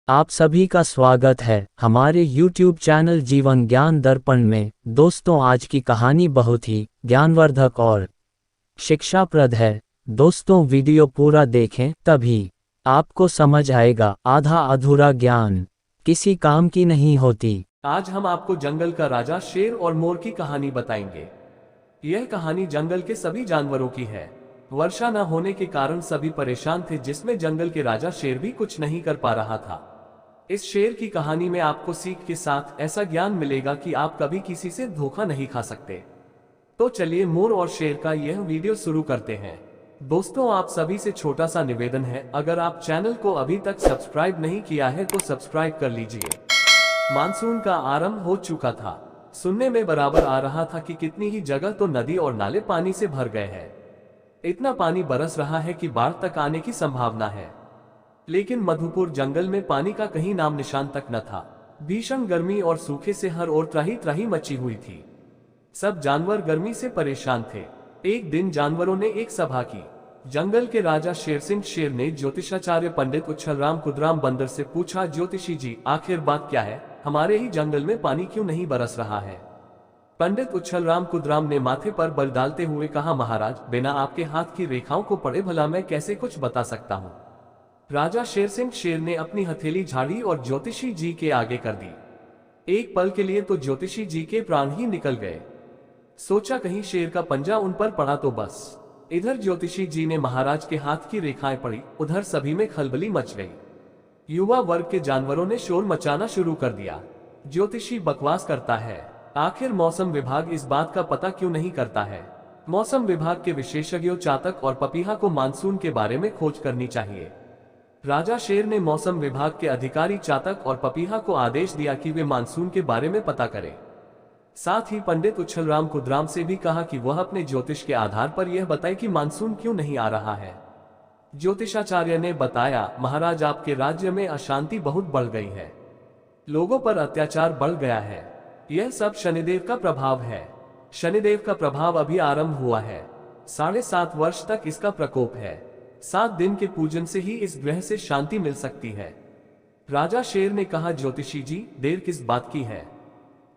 आप सभी का स्वागत है हमारे YouTube चैनल जीवन ज्ञान दर्पण में। दोस्तों, आज की कहानी बहुत ही ज्ञानवर्धक और शिक्षाप्रद है। दोस्तों, वीडियो पूरा देखें, तभी आपको समझ आएगा। आधा अधूरा ज्ञान किसी काम की नहीं होती। आज हम आपको जंगल का राजा शेर और मोर की कहानी बताएंगे। यह कहानी जंगल के सभी जानवरों की है। वर्षा न होने के कारण सभी परेशान थे, जिसमें जंगल के राजा शेर भी कुछ नहीं कर पा रहा था। इस शेर की कहानी में आपको सीख के साथ ऐसा ज्ञान मिलेगा कि आप कभी किसी से धोखा नहीं खा सकते। तो चलिए मोर और शेर का यह वीडियो शुरू करते हैं। दोस्तों, आप सभी से छोटा सा निवेदन है, अगर आप चैनल को अभी तक सब्सक्राइब नहीं किया है तो सब्सक्राइब कर लीजिए। मानसून का आरंभ हो चुका था। सुनने में बराबर आ रहा था कि कितनी ही जगह तो नदी और नाले पानी से भर गए हैं। इतना पानी बरस रहा है कि बाढ़ तक आने की संभावना है। लेकिन मधुपुर जंगल में पानी का कहीं नाम निशान तक न था। भीषण गर्मी और सूखे से हर ओर त्राही त्राही मची हुई थी। सब जानवर गर्मी से परेशान थे। एक दिन जानवरों ने एक सभा की। जंगल के राजा शेरसिंह शेर ने ज्योतिषाचार्य पंडित उछलराम कुदराम बंदर से पूछा, ज्योतिषी जी, आखिर बात क्या है? हमारे ही जंगल में पानी क्यों नहीं बरस रहा है? पंडित उछलराम कुदराम ने माथे पर बल डालते हुए कहा, महाराज, बिना आपके हाथ की रेखाओं को पढ़े भला मैं कैसे कुछ बता सकता हूँ। राजा शेरसिंह शेर ने अपनी हथेली झाड़ी और ज्योतिषी जी के आगे कर दी। एक पल के लिए तो ज्योतिषी जी के प्राण ही निकल गए। सोचा कहीं शेर का पंजा उन पर पड़ा तो बस। इधर ज्योतिषी जी ने महाराज के हाथ की रेखाएं पढ़ी, उधर सभी में खलबली मच गई। युवा वर्ग के जानवरों ने शोर मचाना शुरू कर दिया। ज्योतिषी बकवास करता है, आखिर मौसम विभाग इस बात का पता क्यों नहीं करता है? मौसम विभाग के विशेषज्ञों चातक और पपीहा को मानसून के बारे में खोज करनी चाहिए। राजा शेर ने मौसम विभाग के अधिकारी चातक और पपीहा को आदेश दिया कि वे मानसून के बारे में पता करें। साथ ही पंडित उछलराम कुदराम से भी कहा कि वह अपने ज्योतिष के आधार पर यह बताए कि मानसून क्यों नहीं आ रहा है। ज्योतिषाचार्य ने बताया, महाराज, आपके राज्य में अशांति बहुत बढ़ गई है। लोगों पर अत्याचार बढ़ गया है। यह सब शनिदेव का प्रभाव है। शनिदेव का प्रभाव अभी आरंभ हुआ है। 7.5 वर्ष तक इसका प्रकोप है। 7 दिन के पूजन से ही इस ग्रह से शांति मिल सकती है। राजा शेर ने कहा, ज्योतिषी जी, देर किस बात की है?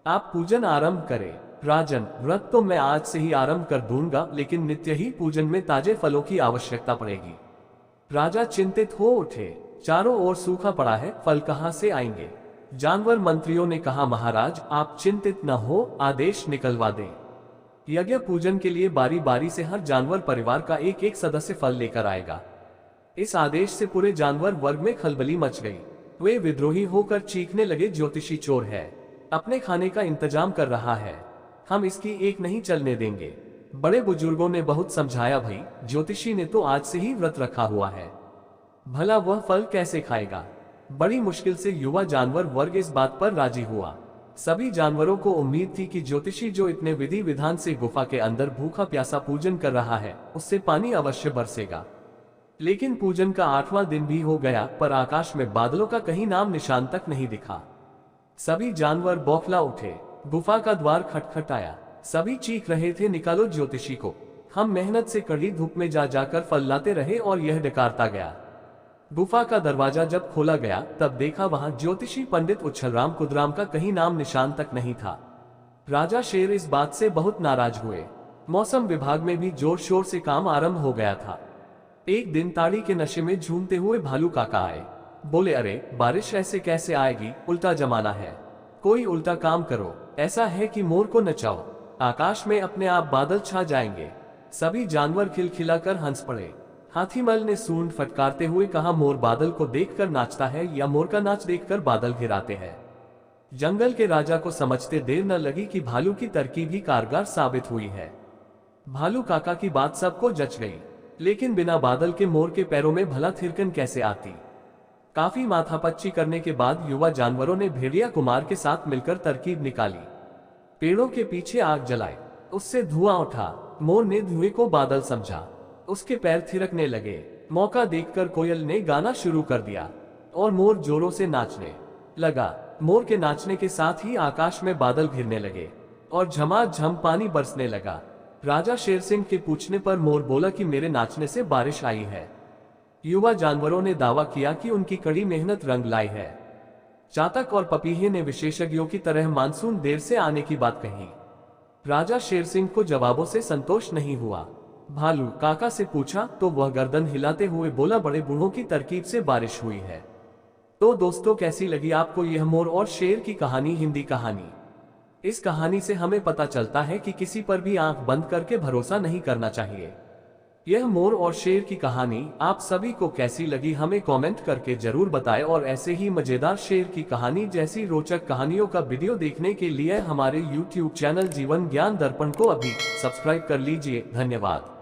आप पूजन आरंभ करें। राजन, व्रत तो मैं आज से ही आरंभ कर दूंगा, लेकिन नित्य ही पूजन में ताजे फलों की आवश्यकता पड़ेगी। राजा चिंतित हो उठे। चारों ओर सूखा पड़ा है, फल कहां से आएंगे? जानवर मंत्रियों ने कहा, महाराज, आप चिंतित न हो, आदेश निकलवा दें। यज्ञ पूजन के लिए बारी बारी से हर जानवर परिवार का एक एक सदस्य फल लेकर आएगा। इस आदेश से पूरे जानवर वर्ग में खलबली मच गई। वे विद्रोही होकर चीखने लगे, ज्योतिषी चोर है, अपने खाने का इंतजाम कर रहा है, हम इसकी एक नहीं चलने देंगे। बड़े बुजुर्गों ने बहुत समझाया, भाई, ज्योतिषी ने तो आज से ही व्रत रखा हुआ है, भला वह फल कैसे खाएगा? बड़ी मुश्किल से युवा जानवर वर्ग इस बात पर राजी हुआ। सभी जानवरों को उम्मीद थी कि ज्योतिषी जो इतने विधि विधान से गुफा के अंदर भूखा प्यासा पूजन कर रहा है, उससे पानी अवश्य बरसेगा। लेकिन पूजन का 8वां दिन भी हो गया, पर आकाश में बादलों का कहीं नाम निशान तक नहीं दिखा। सभी जानवर बौखला उठे। गुफा का द्वार खटखटाया। सभी चीख रहे थे, निकालो ज्योतिषी को। हम मेहनत से कड़ी धूप में जा जाकर फल लाते रहे और यह डकारता गया। गुफा का दरवाजा जब खोला गया, तब देखा वहां ज्योतिषी पंडित उछलराम कुदराम का कहीं नाम निशान तक नहीं था। राजा शेर इस बात से बहुत नाराज हुए। मौसम विभाग में भी जोर शोर से काम आरंभ हो गया था। एक दिन ताड़ी के नशे में झूमते हुए भालू काका आए। बोले, अरे, बारिश ऐसे कैसे आएगी? उल्टा जमाना है, कोई उल्टा काम करो। ऐसा है कि मोर को नचाओ, आकाश में अपने आप बादल छा जाएंगे। सभी जानवर खिलखिलाकर हंस पड़े। हाथीमल ने सूंड फटकारते हुए कहा, मोर बादल को देखकर नाचता है या मोर का नाच देखकर बादल गिराते हैं? जंगल के राजा को समझते देर न लगी कि भालू की तरकीब ही कारगर साबित हुई है। भालू काका की बात सबको जच गई, लेकिन बिना बादल के मोर के पैरों में भला थिरकन कैसे आती? काफी माथापच्ची करने के बाद युवा जानवरों ने भेड़िया कुमार के साथ मिलकर तरकीब निकाली। पेड़ों के पीछे आग जलाई, उससे धुआं उठा। मोर ने धुएं को बादल समझा, उसके पैर थिरकने लगे। मौका देखकर कोयल ने गाना शुरू कर दिया और मोर जोरों से नाचने लगा। मोर के नाचने के साथ ही आकाश में बादल घिरने लगे और झमाझम पानी बरसने लगा। राजा शेरसिंह के पूछने पर मोर बोला कि मेरे नाचने से बारिश आई है। युवा जानवरों ने दावा किया कि उनकी कड़ी मेहनत रंग लाई है। चातक और पपीहे ने विशेषज्ञों की तरह मानसून देर से आने की बात कही। राजा शेर सिंह को जवाबों से संतोष नहीं हुआ। भालू काका से पूछा तो वह गर्दन हिलाते हुए बोला, बड़े बूढ़ों की तरकीब से बारिश हुई है। तो दोस्तों, कैसी लगी आपको यह मोर और शेर की कहानी, हिंदी कहानी। इस कहानी से हमें पता चलता है कि किसी पर भी आंख बंद करके भरोसा नहीं करना चाहिए। यह मोर और शेर की कहानी आप सभी को कैसी लगी हमें कमेंट करके जरूर बताएं, और ऐसे ही मजेदार शेर की कहानी जैसी रोचक कहानियों का वीडियो देखने के लिए हमारे YouTube चैनल जीवन ज्ञान दर्पण को अभी सब्सक्राइब कर लीजिए। धन्यवाद।